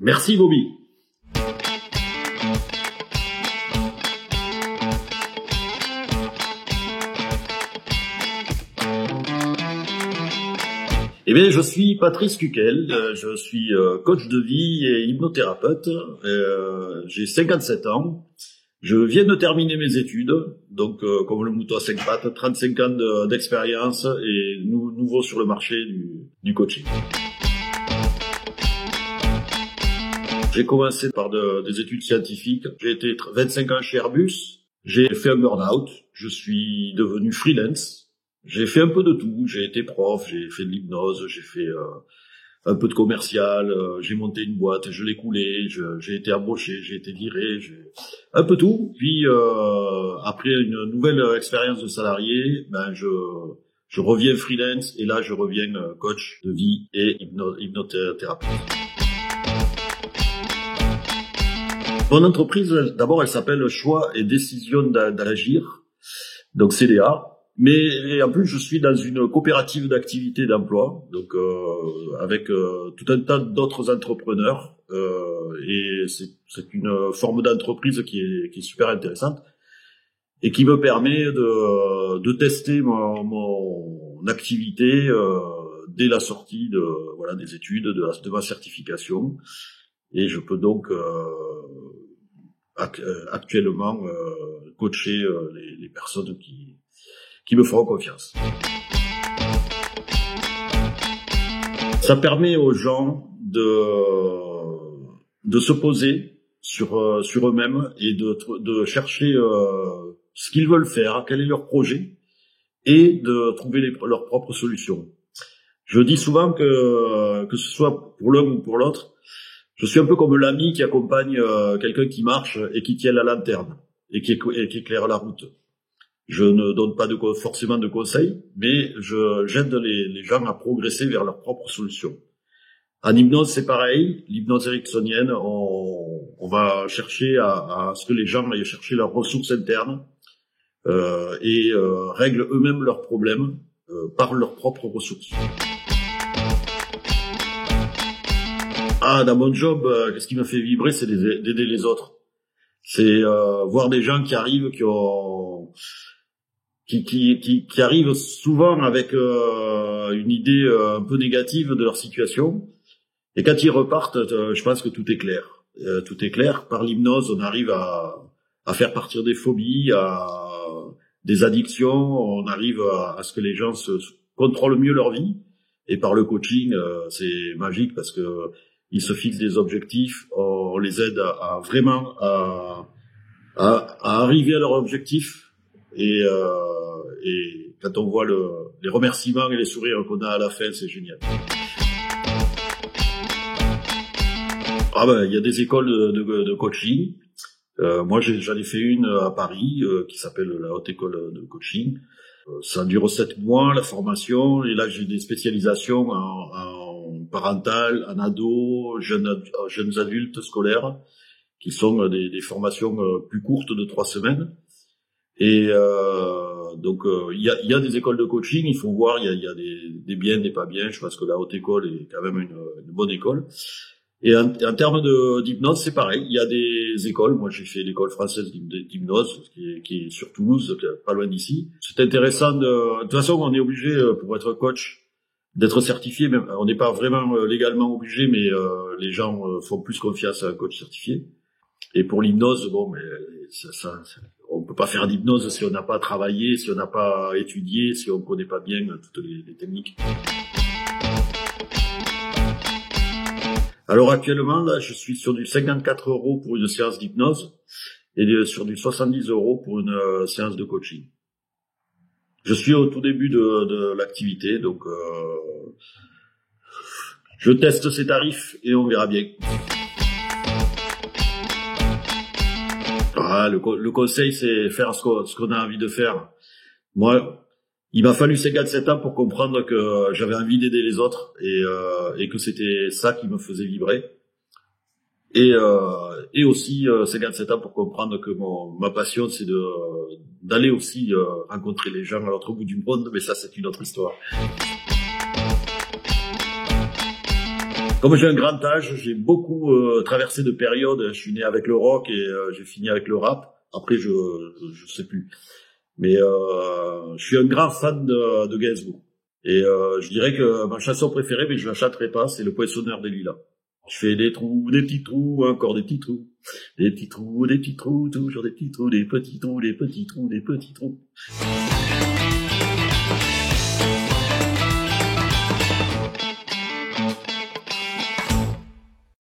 Merci Bobby. Eh bien, je suis Patrice Cuquel, je suis coach de vie et hypnothérapeute. J'ai 57 ans. Je viens de terminer mes études, donc comme le mouton à 5 pattes, 35 ans d'expérience et nouveau sur le marché du coaching. J'ai commencé par des études scientifiques. J'ai été 25 ans chez Airbus. J'ai fait un burn-out. Je suis devenu freelance. J'ai fait un peu de tout. J'ai été prof, j'ai fait de l'hypnose, j'ai fait un peu de commercial, j'ai monté une boîte, je l'ai coulée, j'ai été embauché, j'ai été viré, un peu tout. Puis après une nouvelle expérience de salarié, je reviens freelance et là je reviens coach de vie et hypnothérapeute. Mon entreprise, d'abord, elle s'appelle Choix et Décision d'Agir, donc CDA. Mais en plus, je suis dans une coopérative d'activité d'emploi, donc avec tout un tas d'autres entrepreneurs, et c'est une forme d'entreprise qui est super intéressante et qui me permet de tester mon activité dès la sortie des études, de ma certification, et je peux donc actuellement coacher les personnes qui me feront confiance. Ça permet aux gens de se poser sur eux-mêmes et de chercher ce qu'ils veulent faire, quel est leur projet, et de trouver leurs propres solutions. Je dis souvent que ce soit pour l'un ou pour l'autre, je suis un peu comme l'ami qui accompagne quelqu'un qui marche et qui tient la lanterne et qui éclaire la route. Je ne donne pas forcément de conseils, mais j'aide les gens à progresser vers leurs propres solutions. En hypnose, c'est pareil. L'hypnose ericksonienne, on va chercher à ce que les gens aillent chercher leurs ressources internes et règlent eux-mêmes leurs problèmes par leurs propres ressources. Dans mon job, ce qui me fait vibrer, c'est d'aider les autres. C'est voir des gens qui arrivent, qui arrivent souvent avec une idée un peu négative de leur situation, et quand ils repartent, je pense que tout est clair. Tout est clair. Par l'hypnose, on arrive à faire partir des phobies, à des addictions, on arrive à ce que les gens se contrôlent mieux leur vie. Et par le coaching, c'est magique parce que ils se fixent des objectifs, on les aide à vraiment arriver à leur objectif. Et quand on voit les remerciements et les sourires qu'on a à la fin, c'est génial. Il y a des écoles de coaching. Moi, j'en ai fait une à Paris qui s'appelle la Haute École de Coaching. Ça dure 7 mois, la formation. Et là, j'ai des spécialisations en parental, en ado, jeunes adultes scolaires, qui sont des formations plus courtes de 3 semaines. Et donc il y a des écoles de coaching, il faut voir, il y a des biens, des pas biens. Je pense que la Haute École est quand même une bonne école. Et en termes d'hypnose, c'est pareil. Il y a des écoles. Moi, j'ai fait l'école française d'hypnose, qui est sur Toulouse, pas loin d'ici. C'est intéressant. De toute façon, on est obligé pour être coach d'être certifié. Même on n'est pas vraiment légalement obligé, mais les gens font plus confiance à un coach certifié. Et pour l'hypnose, on peut pas faire d'hypnose si on n'a pas travaillé, si on n'a pas étudié, si on connaît pas bien toutes les techniques. Alors actuellement, là, je suis sur du 54 € pour une séance d'hypnose et sur du 70 € pour une séance de coaching. Je suis au tout début de l'activité, donc je teste ces tarifs et on verra bien. Le conseil, c'est faire ce qu'on a envie de faire. Moi, il m'a fallu 57 ans pour comprendre que j'avais envie d'aider les autres et que c'était ça qui me faisait vibrer. Et aussi 57 ans pour comprendre que ma passion, c'est d'aller aussi rencontrer les gens à l'autre bout du monde, mais ça, c'est une autre histoire. Comme j'ai un grand âge, j'ai beaucoup traversé de périodes. Je suis né avec le rock et j'ai fini avec le rap. Après, je sais plus. Mais je suis un grand fan de Gainsbourg. Et je dirais que ma chanson préférée, mais je la chanterai pas, c'est Le Poinçonneur des Lilas. Je fais des trous, des petits trous, encore des petits trous. Des petits trous, toujours des petits trous, des petits trous, des petits trous, des petits trous.